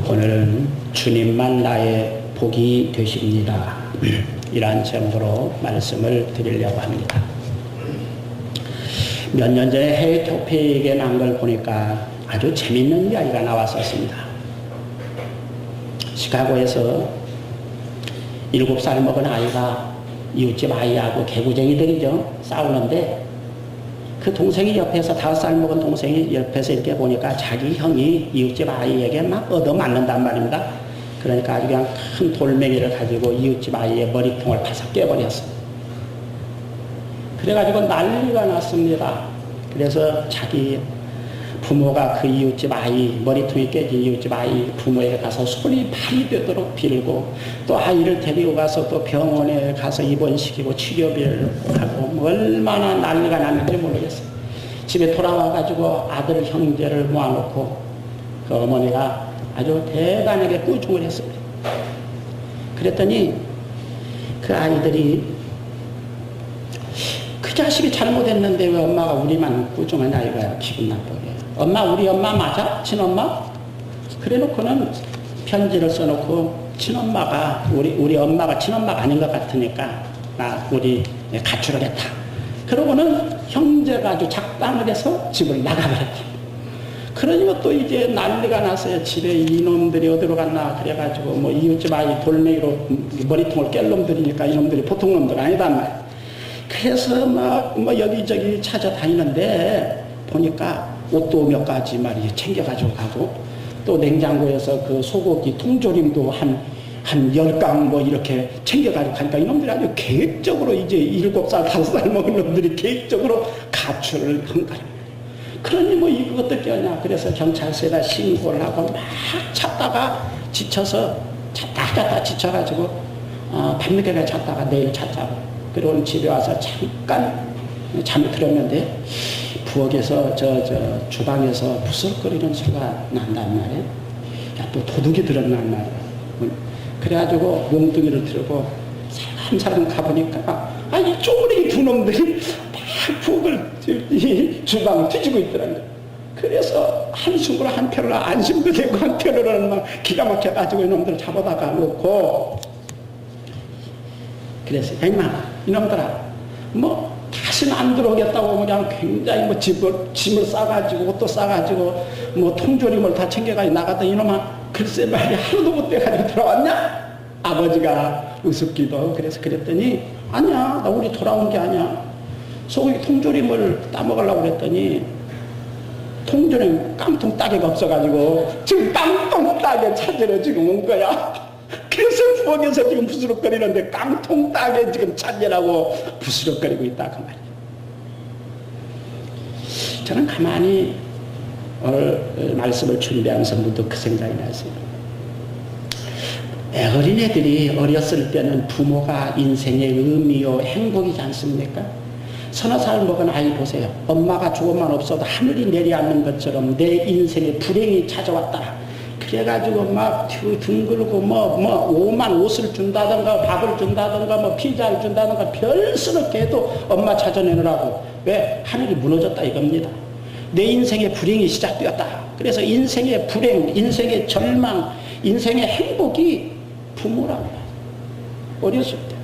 오늘은 주님만 나의 복이 되십니다. 이러한 제목으로 말씀을 드리려고 합니다. 몇 년 전에 해외 토픽에 난 걸 보니까 아주 재밌는 이야기가 나왔었습니다. 시카고에서 7살 먹은 아이가 이웃집 아이하고 개구쟁이들이죠. 싸우는데 그 동생이 옆에서 5살 먹은 동생이 옆에서 이렇게 보니까 자기 형이 이웃집 아이에게 막 얻어맞는단 말입니다. 그러니까 아주 그냥 큰 돌멩이를 가지고 이웃집 아이의 머리통을 바싹 깨버렸어요. 그래가지고 난리가 났습니다. 그래서 자기 부모가 그 이웃집 아이, 머리통이 깨진 이웃집 아이 부모에게 가서 손이 발이 되도록 빌고 또 아이를 데리고 가서 또 병원에 가서 입원시키고 치료비를 하고 얼마나 난리가 났는지 모르겠어요. 집에 돌아와가지고 아들 형제를 모아놓고 그 어머니가 아주 대단하게 꾸중을 했습니다. 그랬더니 그 아이들이 그 자식이 잘못했는데 왜 엄마가 우리만 꾸중하냐 이거야. 기분 나쁘게. 엄마 우리 엄마 맞아? 친엄마? 그래 놓고는 편지를 써놓고 친엄마가 우리 엄마가 친엄마가 아닌 것 같으니까 우리 가출을 했다. 그러고는 형제가 아주 작당을 해서 집을 나가버렸다. 그러니까 또 이제 난리가 났어요. 집에 이놈들이 어디로 갔나 그래가지고 뭐 이웃집 아이 돌멩이로 머리통을 깰 놈들이니까 이놈들이 보통 놈들 아니단 말이에요. 그래서 막 여기저기 찾아다니는데 보니까 옷도 몇 가지 말이에요. 챙겨가지고 가고 또 냉장고에서 그 소고기 통조림도 한 10강 뭐 이렇게 챙겨가지고 가니까 이놈들이 아주 계획적으로 이제 7살, 5살 먹은 놈들이 계획적으로 가출을 한 거예요. 그러니 뭐 이것도 껴냐. 그래서 경찰서에다 신고를 하고 막 찾다가 지쳐서 찾다 지쳐가지고 밤늦게까지 찾다가 내일 찾자고. 그리고 집에 와서 잠깐 잠이 들었는데 부엌에서 저 주방에서 부스럭거리는 소리가 난단 말이에요. 야, 또 도둑이 들었단 말이에요. 그래가지고 몽둥이를 들고 사람 가보니까 이 쪼그리기 두 놈들이 막 부엌을 주방을 뒤지고 있더라고요. 그래서 한숨으로 한편으로 안심도 되고 한편으로는 막 기가 막혀가지고 이놈들 잡아다가 놓고 그래서 임마 이놈들아 뭐 다시는 안 들어오겠다고 그냥 굉장히 뭐 짐을 싸가지고 옷도 싸가지고 뭐 통조림을 다 챙겨가지고 나갔다 이놈아 글쎄 말이 하루도 못 돼가지고 들어왔냐? 아버지가 우습기도 그래서 그랬더니 아니야 나 우리 돌아온 게 아니야. 소고기 통조림을 따먹으려고 그랬더니 통조림 깡통 따개가 없어가지고 지금 깡통 따개 찾으러 지금 온 거야. 그래서 부엌에서 지금 부스럭거리는데 깡통 따개 지금 찾으라고 부스럭거리고 있다 그 말이에요. 저는 가만히 오늘 말씀을 준비하면서 문득 그 생각이 났어요. 어린애들이 어렸을 때는 부모가 인생의 의미요 행복이지 않습니까? 서너 살 먹은 아이 보세요. 엄마가 조금만 없어도 하늘이 내려앉는 것처럼 내 인생에 불행이 찾아왔다. 그래가지고 막 둥글고 뭐 오만 옷을 준다든가 밥을 준다든가 뭐 피자를 준다든가 별스럽게 해도 엄마 찾아내느라고 왜 하늘이 무너졌다 이겁니다. 내 인생의 불행이 시작되었다. 그래서 인생의 불행, 인생의 절망, 인생의 행복이 부모랍니다. 어렸을 때.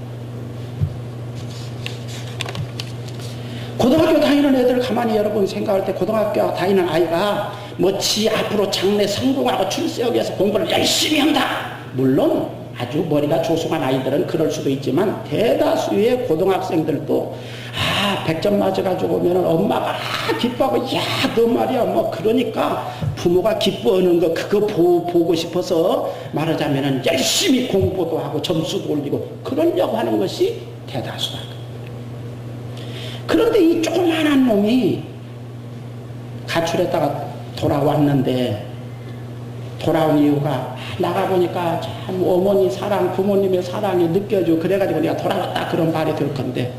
고등학교 다니는 애들 가만히 여러분 생각할 때 고등학교 다니는 아이가 뭐 지 앞으로 장래 성공하고 출세하기 위해서 공부를 열심히 한다. 물론 아주 머리가 조숙한 아이들은 그럴 수도 있지만 대다수의 고등학생들도 100점 맞아가지고 오면 엄마가 기뻐하고 야 너 말이야 뭐 그러니까 부모가 기뻐하는 거 그거 보고 싶어서 말하자면 열심히 공부도 하고 점수도 올리고 그러려고 하는 것이 대다수다. 그런데 이 조그만한 놈이 가출했다가 돌아왔는데 돌아온 이유가 나가보니까 참 어머니 사랑 부모님의 사랑이 느껴지고 그래가지고 내가 돌아왔다 그런 말이 들 건데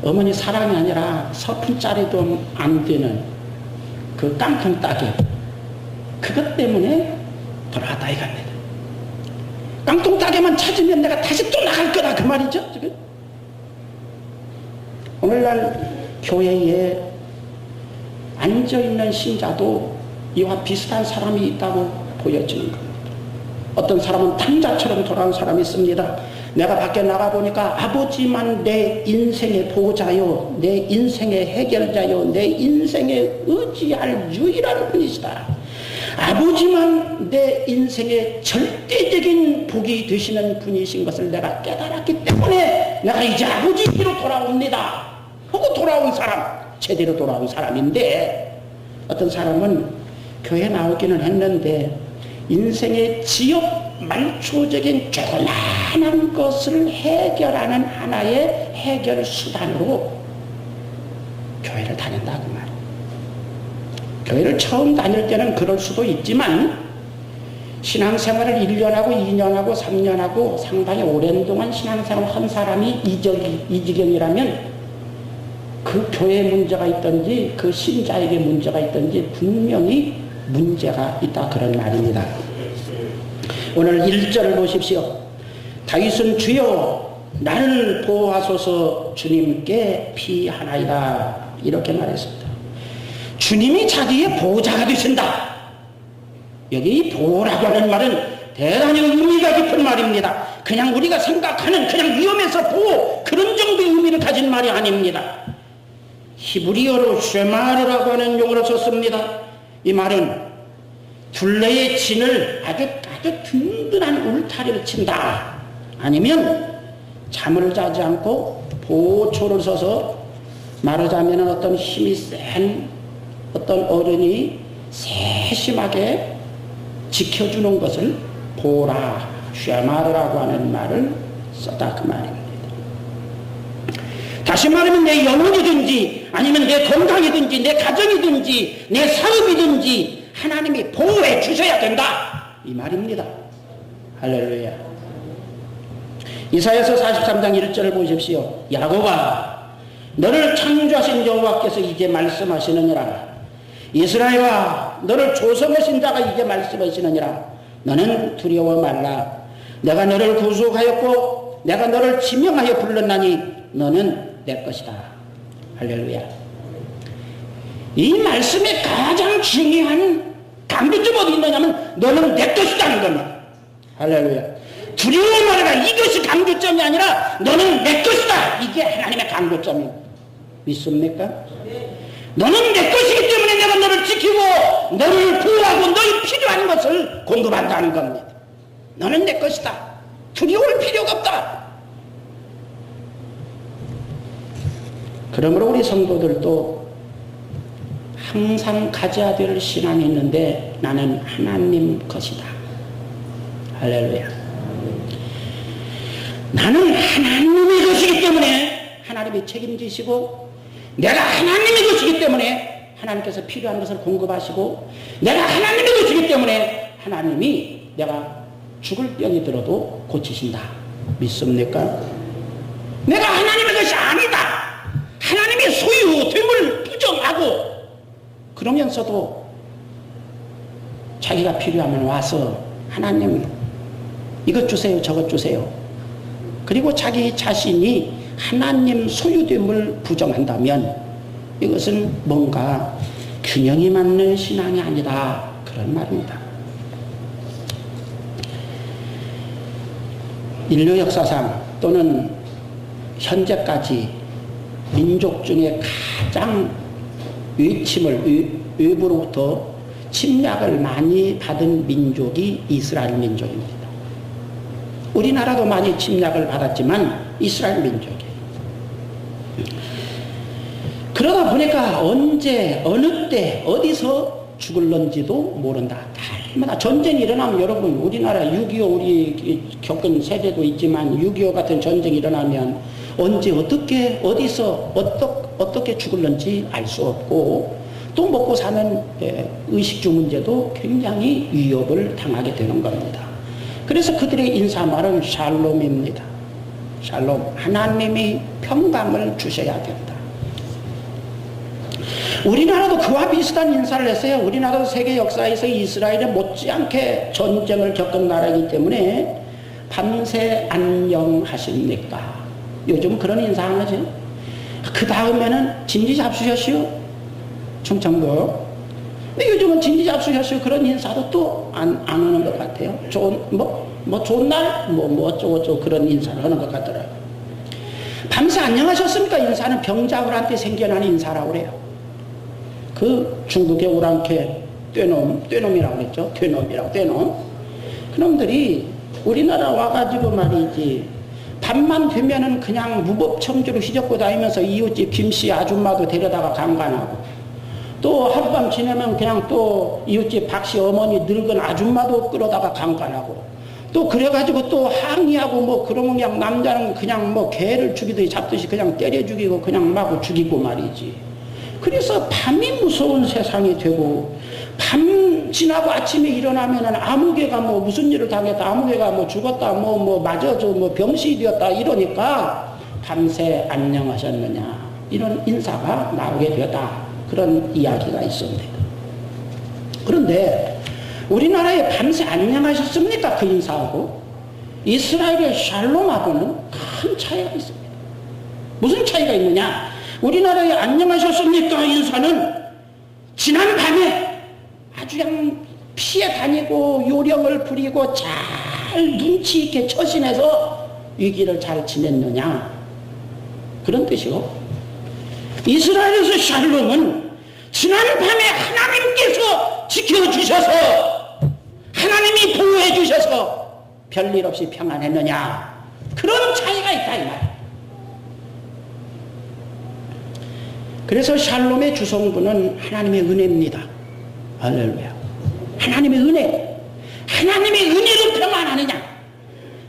어머니 사랑이 아니라 서푼짜리도 안 되는 그 깡통 따개 그것 때문에 돌아왔다 이겁니다. 깡통 따개만 찾으면 내가 다시 또 나갈 거다 그 말이죠 지금. 오늘날 교회에 앉아있는 신자도 이와 비슷한 사람이 있다고 보여지는 겁니다. 어떤 사람은 탕자처럼 돌아온 사람이 있습니다. 내가 밖에 나가보니까 아버지만 내 인생의 보호자요, 내 인생의 해결자요, 내 인생에 의지할 유일한 분이시다. 아버지만 내 인생의 절대적인 복이 되시는 분이신 것을 내가 깨달았기 때문에 내가 이제 아버지로 돌아옵니다 하고 돌아온 사람, 제대로 돌아온 사람인데, 어떤 사람은 교회 나오기는 했는데 인생의 지역 말초적인 조그마한 것을 해결하는 하나의 해결 수단으로 교회를 다닌다고 말이에요. 교회를 처음 다닐 때는 그럴 수도 있지만 신앙생활을 1년하고 2년하고 3년하고 상당히 오랜 동안 신앙생활을 한 사람이 이 지경이라면 그 교회에 문제가 있든지 그 신자에게 문제가 있든지 분명히 문제가 있다, 그런 말입니다. 오늘 1절을 보십시오. 다윗은 주여 나를 보호하소서 주님께 피하나이다, 이렇게 말했습니다. 주님이 자기의 보호자가 되신다. 여기 이 보호라고 하는 말은 대단히 의미가 깊은 말입니다. 그냥 우리가 생각하는 그냥 위험에서 보호, 그런 정도의 의미를 가진 말이 아닙니다. 히브리어로 쉐마르라고 하는 용어를 썼습니다. 이 말은 둘레의 진을 아주 든든한 울타리를 친다, 아니면 잠을 자지 않고 보초를 써서 말하자면 어떤 힘이 센 어떤 어른이 세심하게 지켜주는 것을 보라, 쉐마르라고 하는 말을 썼다, 그 말입니다. 다시 말하면 내 영혼이든지 아니면 내 건강이든지 내 가정이든지 내 사업이든지 하나님이 보호해 주셔야 된다, 이 말입니다. 할렐루야. 이사야서 43장 1절을 보십시오. 야곱아 너를 창조하신 여호와께서 이제 말씀하시느니라. 이스라엘아 너를 조성하신 자가 이제 말씀하시느니라. 너는 두려워 말라. 내가 너를 구속하였고 내가 너를 지명하여 불렀나니 너는 내 것이다. 할렐루야. 이 말씀의 가장 중요한 강조점 어디 있느냐면 너는 내 것이다는 겁니다. 할렐루야. 두려워 말아라, 이것이 강조점이 아니라 너는 내 것이다, 이게 하나님의 강조점입니다. 믿습니까? 너는 내 것이기 때문에 내가 너를 지키고 너를 보호하고 너희 필요한 것을 공급한다는 겁니다. 너는 내 것이다. 두려울 필요가 없다. 그러므로 우리 성도들도 항상 가져야 될 신앙이 있는데 나는 하나님 것이다. 할렐루야. 나는 하나님의 것이기 때문에 하나님이 책임지시고, 내가 하나님의 것이기 때문에 하나님께서 필요한 것을 공급하시고, 내가 하나님의 것이기 때문에 하나님이 내가 죽을 병이 들어도 고치신다. 믿습니까? 내가 하나님의 것이 아니다, 하나님의 소유됨을 부정하고 그러면서도 자기가 필요하면 와서 하나님 이것 주세요 저것 주세요, 그리고 자기 자신이 하나님 소유됨을 부정한다면 이것은 뭔가 균형이 맞는 신앙이 아니다, 그런 말입니다. 인류 역사상 또는 현재까지 민족 중에 가장 외부로부터 침략을 많이 받은 민족이 이스라엘 민족입니다. 우리나라도 많이 침략을 받았지만 이스라엘 민족이에요. 그러다 보니까 언제 어느 때 어디서 죽을런지도 모른다. 달마다 전쟁이 일어나면, 여러분 우리나라 6.25 우리 겪은 세대도 있지만 6.25 같은 전쟁이 일어나면 언제 어떻게 어디서 어떻게 죽을런지 알 수 없고, 또 먹고 사는 의식주 문제도 굉장히 위협을 당하게 되는 겁니다. 그래서 그들의 인사말은 샬롬입니다. 샬롬, 하나님이 평강을 주셔야 된다. 우리나라도 그와 비슷한 인사를 했어요. 우리나라도 세계 역사에서 이스라엘에 못지않게 전쟁을 겪은 나라이기 때문에 밤새 안녕하십니까? 요즘 그런 인사 안 하죠. 그 다음에는 진지 잡수셨시오? 충청도. 근데 요즘은 진지잡수했어요. 그런 인사도 또 안 오는 것 같아요. 좋은 날, 어쩌고저쩌고 그런 인사를 하는 것 같더라고요. 밤새 안녕하셨습니까? 인사는 병자울한테 생겨난 인사라고 그래요. 그 중국의 오랑캐 떼놈이라고 그랬죠. 떼놈. 그놈들이 우리나라 와가지고 말이지, 밤만 되면은 그냥 무법청주로 휘젓고 다니면서 이웃집 김씨 아줌마도 데려다가 강간하고, 또 하룻밤 지내면 그냥 또 이웃집 박씨 어머니 늙은 아줌마도 끌어다가 강간하고, 또 그래가지고 또 항의하고 그러면 그냥 남자는 그냥 개를 죽이듯이 잡듯이 그냥 때려 죽이고 그냥 마구 죽이고 말이지. 그래서 밤이 무서운 세상이 되고, 밤 지나고 아침에 일어나면은 아무개가 무슨 일을 당했다, 아무개가 죽었다, 맞아서 병신이 되었다 이러니까 밤새 안녕하셨느냐 이런 인사가 나오게 되었다. 그런 이야기가 있었는데, 그런데 우리나라에 밤새 안녕하셨습니까? 그 인사하고 이스라엘의 샬롬하고는 큰 차이가 있습니다. 무슨 차이가 있느냐? 우리나라에 안녕하셨습니까? 인사는 지난 밤에 아주 그냥 피해 다니고 요령을 부리고 잘 눈치 있게 처신해서 위기를 잘 지냈느냐 그런 뜻이고, 이스라엘에서 샬롬은 지난 밤에 하나님께서 지켜주셔서, 하나님이 보호해 주셔서 별일 없이 평안했느냐 그런 차이가 있다 이 말이에요. 그래서 샬롬의 주성분은 하나님의 은혜입니다. 할렐루야. 하나님의 은혜, 하나님의 은혜로 평안하느냐,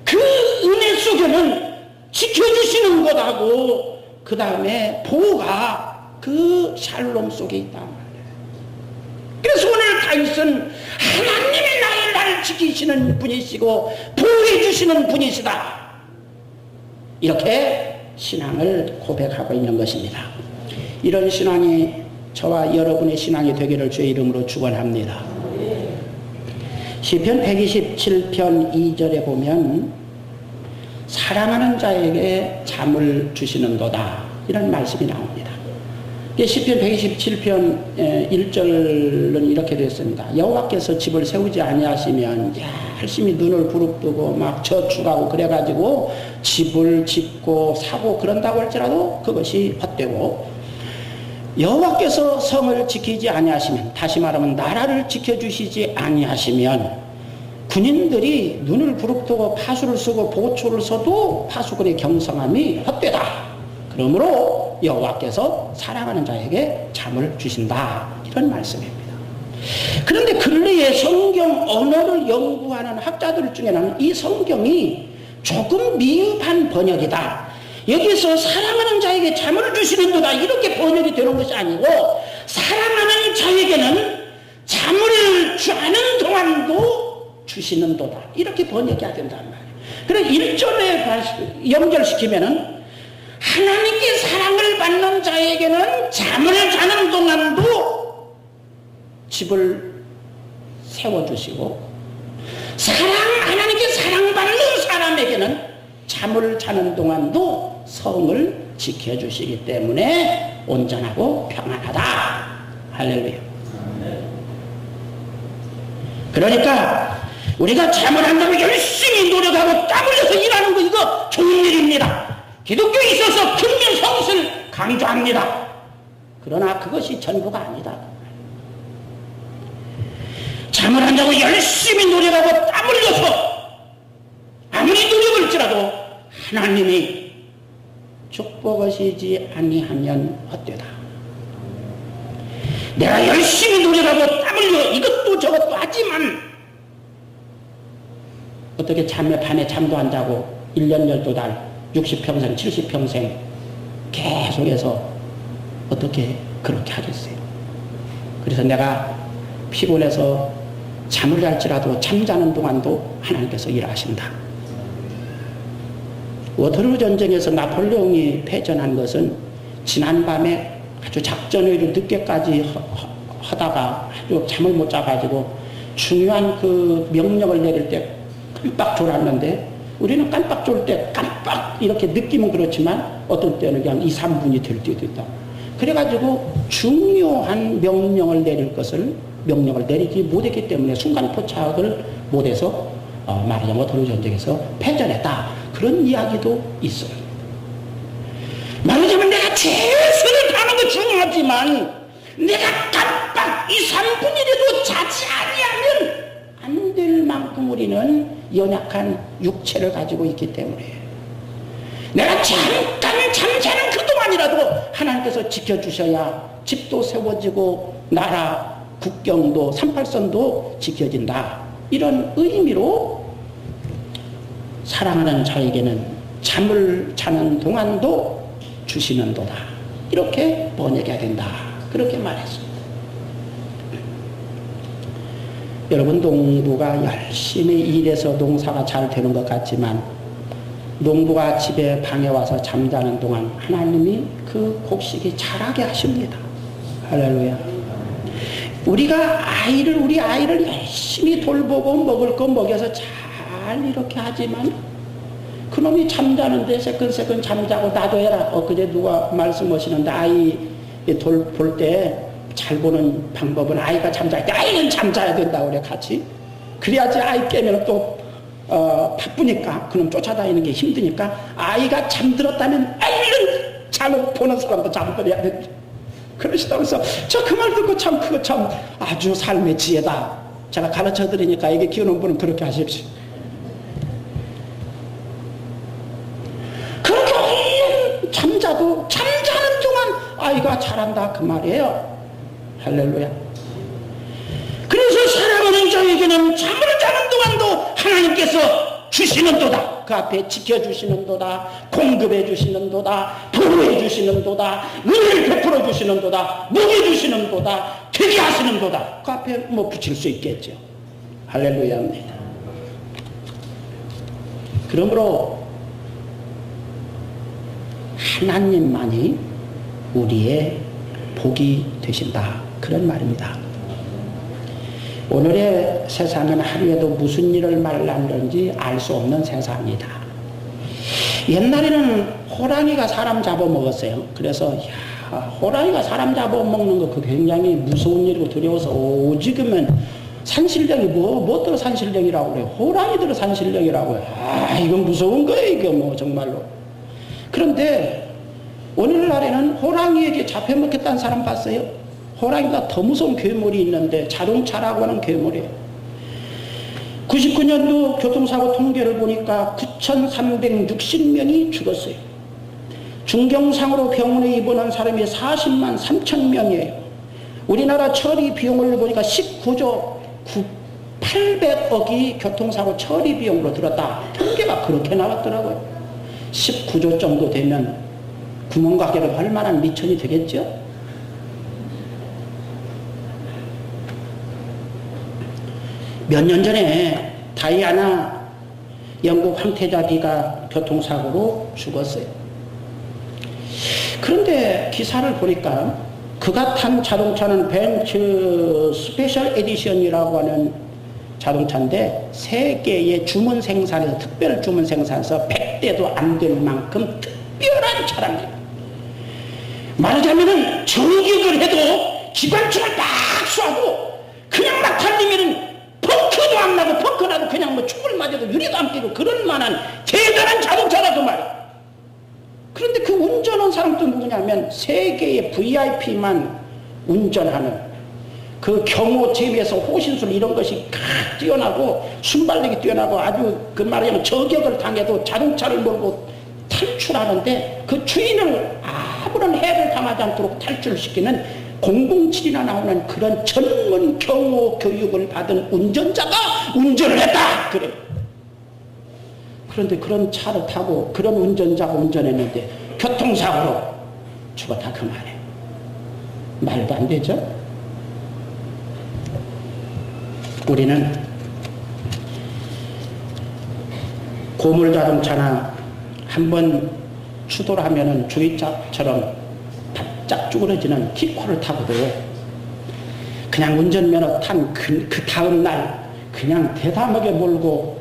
그 은혜 속에는 지켜주시는 것하고 그 다음에 보호가 그 샬롬 속에 있단 말이에요. 그래서 오늘 다윗은 하나님이 나를 지키시는 분이시고 보호해 주시는 분이시다, 이렇게 신앙을 고백하고 있는 것입니다. 이런 신앙이 저와 여러분의 신앙이 되기를 주의 이름으로 축원합니다. 시편 127편 2절에 보면 사랑하는 자에게 잠을 주시는도다 이런 말씀이 나옵니다. 시편 127편 1절은 이렇게 되었습니다. 여호와께서 집을 세우지 아니하시면 열심히 눈을 부릅뜨고 막 저축하고 그래가지고 집을 짓고 사고 그런다고 할지라도 그것이 헛되고, 여호와께서 성을 지키지 아니하시면, 다시 말하면 나라를 지켜주시지 아니하시면 군인들이 눈을 부릅뜨고 파수를 쓰고 보초를 써도 파수꾼의 경성함이 헛되다. 그러므로 여호와께서 사랑하는 자에게 잠을 주신다, 이런 말씀입니다. 그런데 근래에 성경 언어를 연구하는 학자들 중에는 이 성경이 조금 미흡한 번역이다, 여기서 사랑하는 자에게 잠을 주시는도다 이렇게 번역이 되는 것이 아니고, 사랑하는 자에게는 잠을 주는 동안도 주시는도다 이렇게 번역해야 된단 말이에요. 그래서 1절에 연결시키면은 하나님께 사랑을 받는 자에게는 잠을 자는 동안도 집을 세워주시고, 하나님께 사랑받는 사람에게는 잠을 자는 동안도 성을 지켜주시기 때문에 온전하고 평안하다. 할렐루야. 그러니까 우리가 잠을 한다고 열심히 노력하고 땀 흘려서 일하는 거 이거 좋은 일입니다. 기독교에 있어서 근면성실을 강조합니다. 그러나 그것이 전부가 아니다. 잠을 한다고 열심히 노력하고 땀 흘려서 아무리 노력할지라도 하나님이 축복하시지 아니하면 헛되다. 내가 열심히 노력하고 땀 흘려 이것도 저것도 하지만 어떻게 밤에 잠도 안 자고 1년 12달 60평생 70평생 계속해서 어떻게 그렇게 하겠어요. 그래서 내가 피곤해서 잠을 잘지라도 잠자는 동안도 하나님께서 일하신다. 워터루 전쟁에서 나폴레옹이 패전한 것은 지난밤에 아주 작전회의를 늦게까지 하다가 아주 잠을 못 자가지고 중요한 그 명령을 내릴 때 깜빡 졸았는데, 우리는 깜빡 졸 때 깜빡 이렇게 느끼면 그렇지만 어떤 때는 그냥 2, 3분이 될 때도 있다. 그래가지고 중요한 명령을 내릴 것을 명령을 내리지 못했기 때문에 순간 포착을 못해서 말하자면 도로 전쟁에서 패전했다. 그런 이야기도 있어요. 말하자면 내가 최선을 다하는 거 중요하지만 내가 깜빡 2, 3분이라도 자지 아니하면 안 될 만큼 우리는 연약한 육체를 가지고 있기 때문에 내가 잠깐 잠자는 그동안이라도 하나님께서 지켜주셔야 집도 세워지고 나라 국경도 38선도 지켜진다. 이런 의미로 사랑하는 자에게는 잠을 자는 동안도 주시는도다. 이렇게 번역해야 된다. 그렇게 말했습니다. 여러분, 농부가 열심히 일해서 농사가 잘 되는 것 같지만 농부가 집에 방에 와서 잠자는 동안 하나님이 그 곡식이 자라게 하십니다. 할렐루야. 우리 아이를 열심히 돌보고 먹을 거 먹여서 잘 이렇게 하지만 그놈이 잠자는데 새끈새끈 잠자고 나도 해라. 엊그제 누가 말씀하시는데 아이 볼 때 잘 보는 방법은 아이가 잠잘 때 아이는 잠자야 된다고 그래 같이. 그래야지 아이 깨면 또 바쁘니까 그놈 쫓아다니는 게 힘드니까 아이가 잠들었다면 아이는 잠을 보는 사람도 잠들어야 된다. 그러시다고 해서 저 그 말 듣고 참 그거 참 아주 삶의 지혜다. 제가 가르쳐 드리니까 애기 키우는 분은 그렇게 하십시오. 그렇게 얼른 잠자도 잠자는 동안 아이가 자란다 그 말이에요. 할렐루야. 그래서 사랑하는 자에게는 잠을 자는 동안도 하나님께서 주시는도다. 그 앞에 지켜주시는도다. 공급해주시는도다. 보호해주시는도다. 은혜를 베풀어주시는도다. 먹여주시는도다. 되게 하시는도다. 그 앞에 뭐 붙일 수 있겠죠. 할렐루야입니다. 그러므로 하나님만이 우리의 복이 되신다. 그런 말입니다. 오늘의 세상은 하루에도 무슨 일을 말하는지 알 수 없는 세상이다. 옛날에는 호랑이가 사람 잡아먹었어요. 그래서 호랑이가 사람 잡아먹는 거 그 굉장히 무서운 일이고 두려워서 오지금은 산신령이 뭐들어 산신령이라고 그래요. 호랑이들은 산신령이라고 해요. 이건 무서운 거예요. 이거 뭐 정말로. 그런데 오늘날에는 호랑이에게 잡혀먹겠다는 사람 봤어요? 호랑이가 더 무서운 괴물이 있는데 자동차라고 하는 괴물이에요. 99년도 교통사고 통계를 보니까 9,360명이 죽었어요. 중경상으로 병원에 입원한 사람이 40만 3천 명이에요. 우리나라 처리 비용을 보니까 19조 800억이 교통사고 처리 비용으로 들었다. 통계가 그렇게 나왔더라고요. 19조 정도 되면 구멍가게를 할 만한 미천이 되겠죠? 몇 년 전에 다이아나 영국 황태자비가 교통사고로 죽었어요. 그런데 기사를 보니까 그가 탄 자동차는 벤츠 스페셜 에디션이라고 하는 자동차인데 세계의 주문 생산에서 특별 주문 생산에서 100대도 안 될 만큼 특별한 차량이에요. 말하자면은 저격을 해도 기관총을 막 쏴도 그냥 막 달리면은 펑크도 안 나고 펑크 나도 그냥 뭐 총을 맞아도 유리도 안 끼고 그럴 만한 대단한 자동차다 그 말이에요. 그런데 그 운전한 사람도 누구냐면 세계의 VIP만 운전하는 그 경호 재미에서 호신술 이런 것이 뛰어나고 순발력이 뛰어나고 아주 그 말하자면 저격을 당해도 자동차를 몰고 탈출하는데 그 주인을 아무런 해를 당하지 않도록 탈출시키는 007이나 나오는 그런 전문 경호 교육을 받은 운전자가 운전을 했다 그래요. 그런데 그런 차를 타고 그런 운전자가 운전했는데 교통사고로 죽었다 그 말이에요. 말도 안 되죠? 우리는 고물자동차나 한번 추돌 하면은 주의자처럼 바짝 쭈그러지는 티코를 타고도 그냥 운전면허 탄 그 다음 날 그냥 대담하게 몰고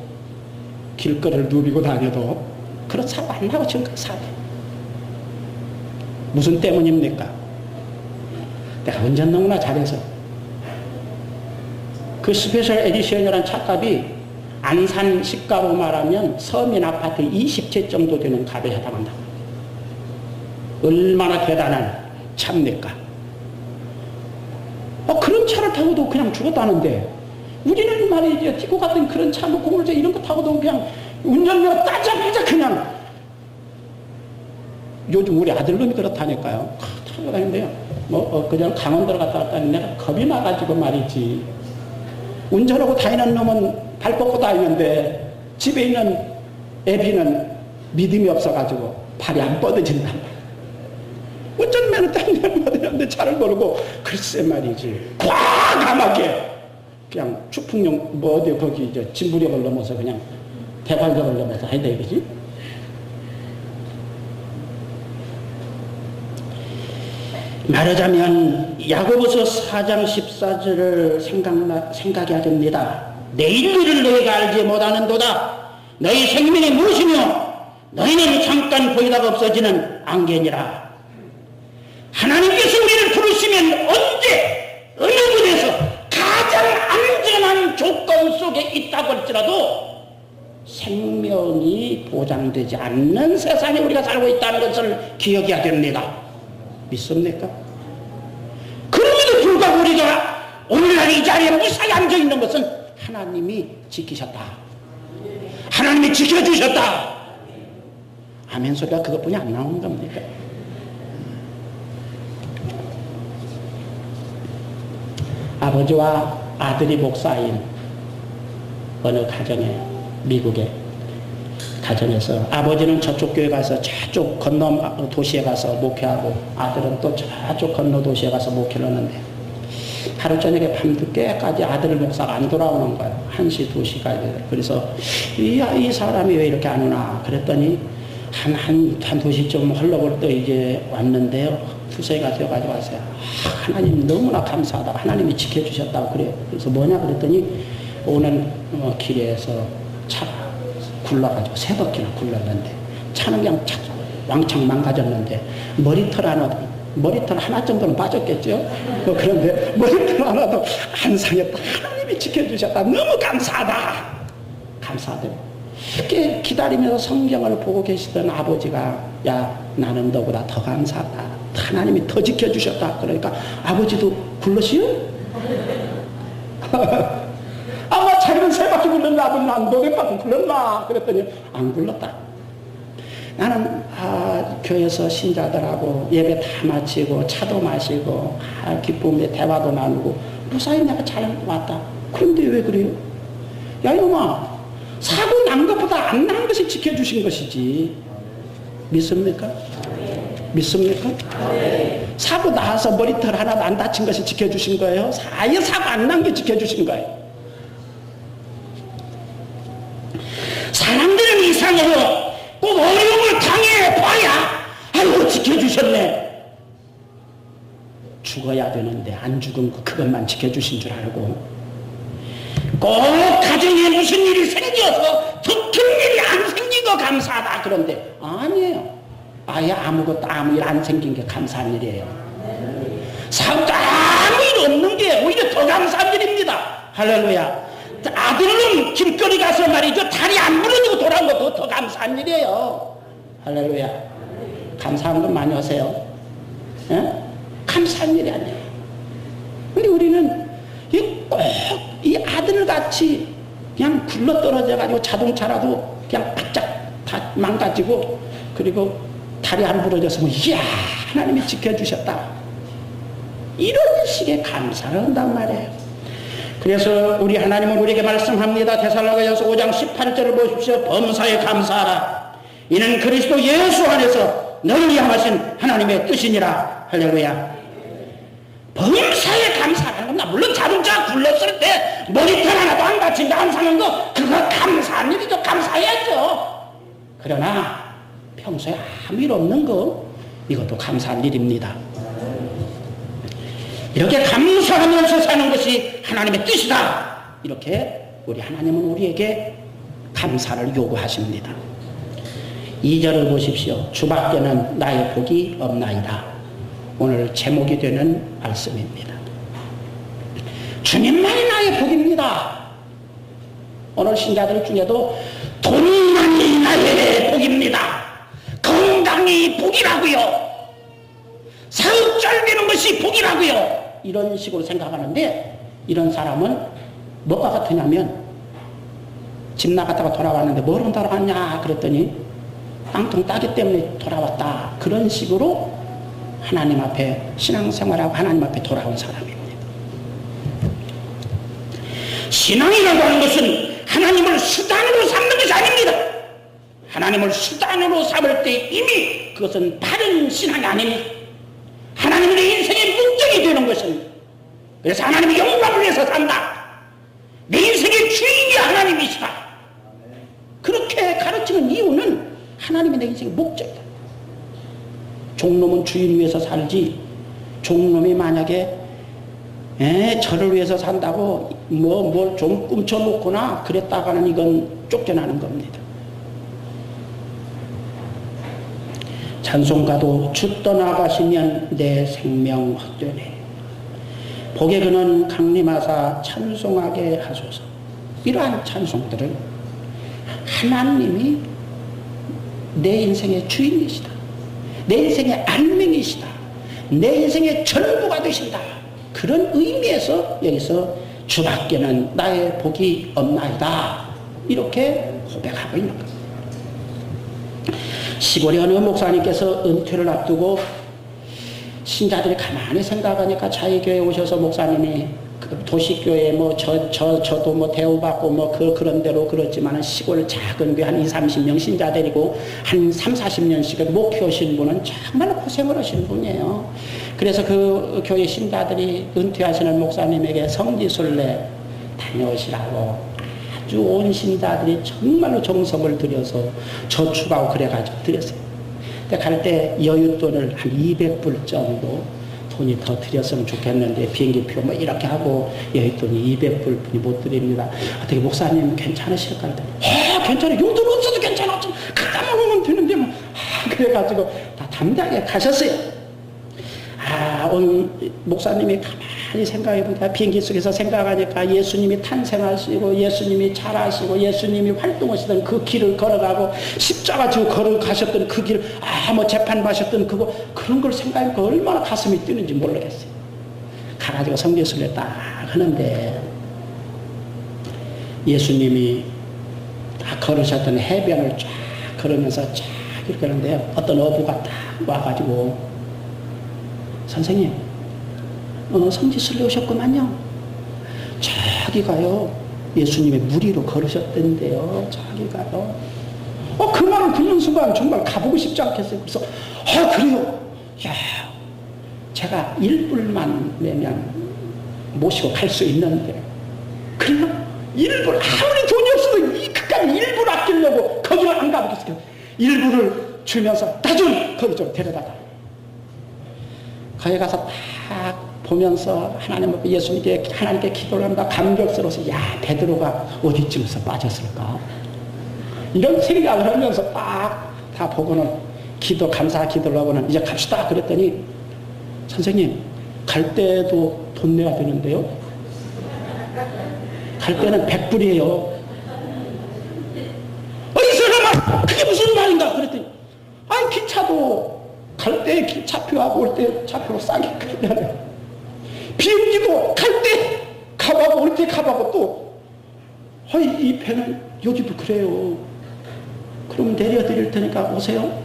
길거리를 누비고 다녀도 그런 사고 안 나고 지금까지 사네. 무슨 때문입니까? 내가 운전 너무나 잘해서. 그 스페셜 에디션이라는 차값이 안산 시가로 말하면 서민 아파트 20채 정도 되는 값에 해당한다. 얼마나 대단한 참내가. 그런 차를 타고도 그냥 죽었다는데, 우리는 말이죠. 티코 같은 그런 차, 공물차 이런 거 타고도 그냥 운전면허 따자마자 그냥. 요즘 우리 아들놈이 그렇다니까요. 타고 다니는데요. 그냥 강원도로 갔다 왔다니 내가 겁이 나가지고 말이지. 운전하고 다니는 놈은 발 뻗고 다니는데 집에 있는 애비는 믿음이 없어가지고 발이 안 뻗어진단 말이야. 운전면허 따는데 차를 모르고 글쎄 말이지. 과감하게 그냥 추풍령 어디 거기 진부력을 넘어서 그냥 대관령을 넘어서 해야 되겠지. 말하자면 야고보서 4장 14절을 생각해야 됩니다. 내일 일을 너희가 알지 못하는도다. 너희 생명이 무엇이며 너희는 잠깐 보이다가 없어지는 안개니라. 하나님께서 우리를 부르시면 언제 어느 곳에서 가장 안전한 조건 속에 있다고 할지라도 생명이 보장되지 않는 세상에 우리가 살고 있다는 것을 기억해야 됩니다. 믿습니까? 그럼에도 불구하고 우리가 오늘날 이 자리에 무사히 앉아있는 것은 하나님이 지키셨다. 하나님이 지켜주셨다. 아멘 소리가 그것뿐이 안 나오는 겁니까? 아버지와 아들이 목사인 어느 가정에, 미국에 가정에서 아버지는 저쪽 교회 가서 저쪽 건너 도시에 가서 목회하고 아들은 또 저쪽 건너 도시에 가서 목회를 하는데 하루 저녁에 밤늦게까지 아들 목사가 안 돌아오는 거예요. 1시, 2시까지. 그래서 이 사람이 왜 이렇게 안 오나 그랬더니 한 2시쯤 흘러볼 때 이제 왔는데요. 2시가 되어가지고 왔어요. 하나님 너무나 감사하다. 하나님이 지켜주셨다고 그래요. 그래서 뭐냐 그랬더니 오는 길에서 차가 굴러가지고 세 바퀴나 굴렀는데 차는 그냥 왕창 망가졌는데 머리털 하나 정도는 빠졌겠죠. 그런데 머리털 하나도 안 상했다. 하나님이 지켜주셨다. 너무 감사하다. 감사하대요. 이렇게 기다리면서 성경을 보고 계시던 아버지가 야 나는 너보다 더 감사하다. 하나님이 더 지켜주셨다. 그러니까 아버지도 굴러시오? 아마 자기는 세 바퀴 굴렀나, 아버지는 너네 바퀴 굴렀나? 그랬더니 안 굴렀다. 나는 교회에서 신자들하고 예배 다 마치고 차도 마시고 기쁨에 대화도 나누고 무사히 내가 잘 왔다. 그런데 왜 그래요? 야 이놈아, 사고 난 것보다 안 난 것이 지켜주신 것이지. 믿습니까? 믿습니까? 사고 나서 머리털 하나도 안 다친 것이 지켜주신 거예요? 아예 사고 안 난 게 지켜주신 거예요. 사람들은 이상해요. 꼭 어려움을 당해봐야 아이고 지켜주셨네. 죽어야 되는데 안 죽은 거 그것만 지켜주신 줄 알고 꼭 가정에 무슨 일이 생겨서 더 큰 일이 안 생긴 거 감사하다. 그런데 아니에요. 아예 아무것도 아무 일 안 생긴 게 감사한 일이에요. 사고도 아무 일 없는 게 오히려 더 감사한 일입니다. 할렐루야. 아들은 길거리 가서 말이죠. 다리 안 부러지고 돌아온 것도 더 감사한 일이에요. 할렐루야. 감사한 건 많이 하세요. 예? 감사한 일이 아니에요. 근데 우리는 꼭 이 아들같이 그냥 굴러떨어져가지고 자동차라도 그냥 바짝 다 망가지고 그리고 다리 안 부러졌으면 이야 하나님이 지켜주셨다. 이런 식의 감사를 한단 말이에요. 그래서 우리 하나님은 우리에게 말씀합니다. 데살로니가전서 5장 18절을 보십시오. 범사에 감사하라. 이는 그리스도 예수 안에서 너를 위하여 하신 하나님의 뜻이니라. 할렐루야. 범사에 감사하는 겁니다. 물론 자동차 굴렀을 때 머리털 하나도 안 다친다 안 사는 거 그거 감사한 일이죠. 감사해야죠. 그러나 평소에 아무 일 없는 거 이것도 감사한 일입니다. 이렇게 감사하면서 사는 것이 하나님의 뜻이다. 이렇게 우리 하나님은 우리에게 감사를 요구하십니다. 2절을 보십시오. 주밖에는 나의 복이 없나이다. 오늘 제목이 되는 말씀입니다. 주님만이 나의 복입니다. 오늘 신자들 중에도 돈만이 나의 복입니다. 건강이 복이라고요. 사업 잘 되는 것이 복이라고요. 이런 식으로 생각하는데, 이런 사람은 뭐가 같으냐면, 집 나갔다가 돌아왔는데 뭐로 돌아왔냐 그랬더니 땅통 따기 때문에 돌아왔다. 그런 식으로 하나님 앞에 신앙생활하고 하나님 앞에 돌아온 사람입니다. 신앙이라고 하는 것은 하나님을 수단으로 삼는 것이 아닙니다. 하나님을 수단으로 삼을 때 이미 그것은 바른 신앙이 아닙니다. 하나님은 내 인생의 목적이 되는 것입니다. 그래서 하나님의 영광을 위해서 산다. 내 인생의 주인이 하나님이시다. 그렇게 가르치는 이유는 하나님이 내 인생의 목적이다. 종놈은 주인 위해서 살지, 종놈이 만약에 저를 위해서 산다고 뭘 좀 꿈쳐놓거나 그랬다가는 이건 쫓겨나는 겁니다. 찬송가도 주 떠나가시면 내 생명 헛되네. 복에 그는 강림하사 찬송하게 하소서. 이러한 찬송들은 하나님이 내 인생의 주인이시다. 내 인생의 알맹이시다. 내 인생의 전부가 되신다. 그런 의미에서 여기서 주밖에는 나의 복이 없나이다. 이렇게 고백하고 있는 겁니다. 시골에 어느 목사님께서 은퇴를 앞두고 신자들이 가만히 생각하니까 자기 교회에 오셔서 목사님이 도시교회 저도 대우받고 그런 대로 그렇지만 시골 작은 교회 한 20-30명 신자 데리고 한 30-40년씩 목회하신 분은 정말 고생을 하시는 분이에요. 그래서 그 교회 신자들이 은퇴하시는 목사님에게 성지순례 다녀오시라고 아주 온 신자들이 정말로 정성을 들여서 저축하고 그래가지고 드렸어요. 근데 갈 때 여윳돈을 한 200불 정도 돈이 더 드렸으면 좋겠는데 비행기표 이렇게 하고 여윳돈이 200불뿐이 못 드립니다. 어떻게 목사님 괜찮으실까 했더니 괜찮아요. 용돈 없어도 괜찮아. 좀 갖다 먹으면 되는데 그래가지고 다 담대하게 가셨어요. 오늘 목사님이 가만히 생각해보니까 비행기 속에서 생각하니까 예수님이 탄생하시고 예수님이 자라시고 예수님이 활동하시던 그 길을 걸어가고 십자가 지고 걸어가셨던 그 길, 재판받으셨던 그런 걸 생각하니까 얼마나 가슴이 뛰는지 모르겠어요. 가가지고 성지순례 딱 하는데 예수님이 딱 걸으셨던 해변을 쫙 걸으면서 쫙 이렇게 하는데요. 어떤 어부가 딱 와가지고 선생님, 성지순례 오셨구만요. 자기가요, 예수님의 무리로 걸으셨던데요. 자기가요. 그 말을 듣는 순간 정말 가보고 싶지 않겠어요. 그래서, 그래요? 야, 제가 1불만 내면 모시고 갈 수 있는데. 그래요? 1불, 아무리 돈이 없어도 그까지 1불 아끼려고 거기를 안 가보겠어요. 1불을 주면서 나 좀 거기 좀 데려다가. 거기 가서 딱 보면서 하나님 앞에 예수님께 하나님께 기도를 합니다. 감격스러워서 베드로가 어디쯤에서 빠졌을까? 이런 생각을 하면서 딱 다 보고는 감사 기도를 하고는 이제 갑시다 그랬더니 선생님 갈 때도 돈 내야 되는데요. 갈 때는 100불이에요. 이 사람아 그게 무슨 말인가 그랬더니 기차도 갈 때 기차표하고 올 때 차표 싸게 그러잖아요. 비행기도 갈 때 값하고 올 때 값하고 또 이 배는 여기도 그래요. 그럼 내려드릴 테니까 오세요.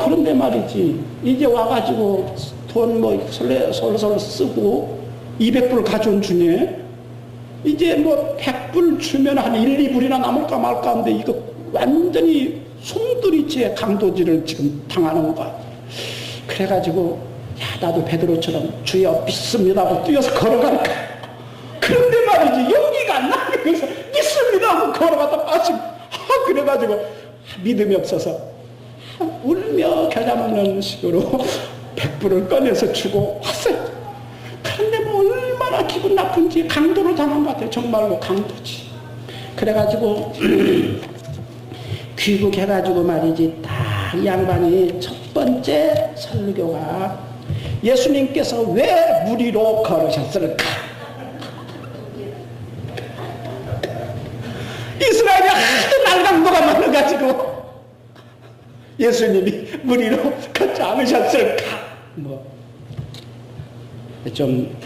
그런데 말이지 이제 와가지고 돈 솔솔 쓰고 200불 가져온 중에 이제 100불 주면 한 1, 2불이나 남을까 말까 하는데 이거 완전히 송두리째 강도질을 지금 당하는 거야. 그래가지고 나도 베드로처럼 주여 믿습니다 하고 뛰어서 걸어가니까 그런데 말이지 용기가 안 나요. 그래서 믿습니다 하고 걸어가다 빠지고 그래가지고 믿음이 없어서 울며 겨자 먹는 식으로 100불을 꺼내서 주고 왔어요. 그런데 얼마나 기분 나쁜지 강도를 당한 것 같아요. 정말로 강도지. 그래가지고 귀국해가지고 말이지 다 이 양반이 첫 번째 설교가 예수님께서 왜 무리로 걸으셨을까? 이스라엘이 하도 날강도가 많아가지고 예수님이 무리로 걷지 않으셨을까? 좀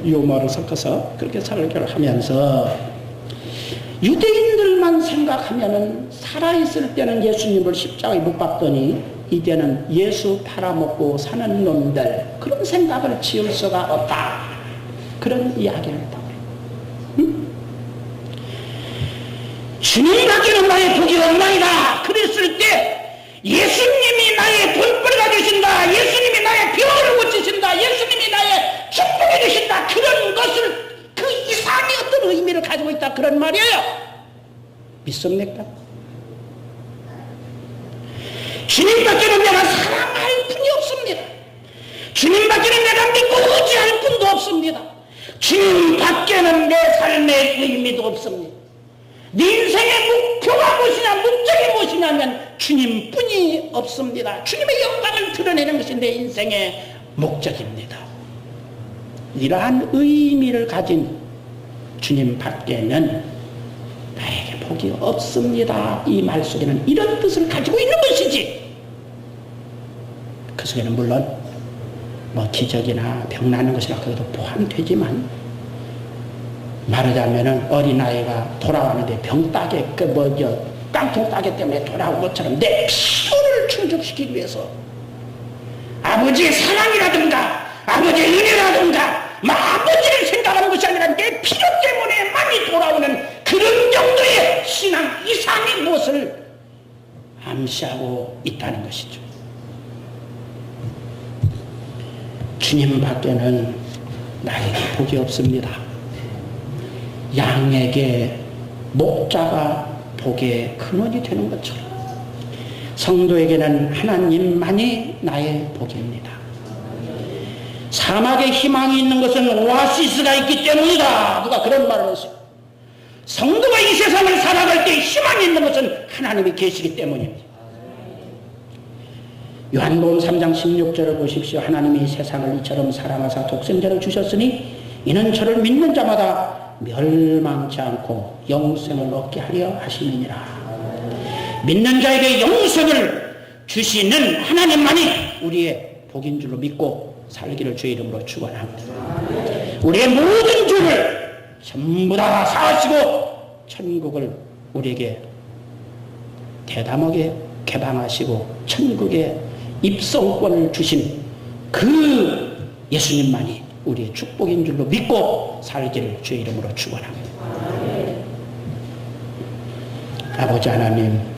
유머를 섞어서 그렇게 설교를 하면서 유대인들만 생각하면은 살아있을 때는 예수님을 십자가에 못 박더니 이제는 예수 팔아먹고 사는 놈들, 그런 생각을 지을 수가 없다, 그런 이야기를 했다고. 응? 주님 밖에는 나의 복이 없나이다 그랬을 때 예수님이 나의 돈벌이가 되신다, 예수님이 나의 병을 고치신다, 예수님이 나의 축복이 되신다, 그런 것을 그 이상의 어떤 의미를 가지고 있다, 그런 말이에요. 믿습니까? 주님밖에는 내가 사랑할 분이 없습니다. 주님밖에는 내가 믿고 의지할 분도 없습니다. 주님밖에는 내 삶의 의미도 없습니다. 네 인생의 목표가 무엇이냐, 목적이 무엇이냐면 주님뿐이 없습니다. 주님의 영광을 드러내는 것이 내 인생의 목적입니다. 이러한 의미를 가진 주님 밖에는 나에게 복이 없습니다. 이 말 속에는 이런 뜻을 가지고 있는 것이지. 그 속에는 물론 기적이나 병 나는 것이나 그것도 포함되지만, 말하자면은 어린아이가 돌아왔는데 병 따개, 깡통 따개 때문에 돌아온 것처럼 내 필요를 충족시키기 위해서 아버지의 사랑이라든가 아버지의 은혜라든가 아버지를 생각하는 것이 아니라 내 필요 때문에 많이 돌아오는 그런 정도의 신앙 이상의 무엇을 암시하고 있다는 것이죠. 주님 밖에는 나에게 복이 없습니다. 양에게 목자가 복의 근원이 되는 것처럼 성도에게는 하나님만이 나의 복입니다. 사막에 희망이 있는 것은 오아시스가 있기 때문이다. 누가 그런 말을 했어요. 성도가 이 세상을 살아갈 때 희망이 있는 것은 하나님이 계시기 때문입니다. 요한복음 3장 16절을 보십시오. 하나님이 세상을 이처럼 사랑하사 독생자를 주셨으니 이는 저를 믿는 자마다 멸망치 않고 영생을 얻게 하려 하심이니라. 믿는 자에게 영생을 주시는 하나님만이 우리의 복인 줄로 믿고 살기를 주의 이름으로 축원합니다. 우리의 모든 죄를 전부 다 사하시고 천국을 우리에게 대담하게 개방하시고 천국의 입성권을 주신 그 예수님만이 우리의 축복인 줄로 믿고 살기를 주의 이름으로 축원합니다. 아버지 하나님,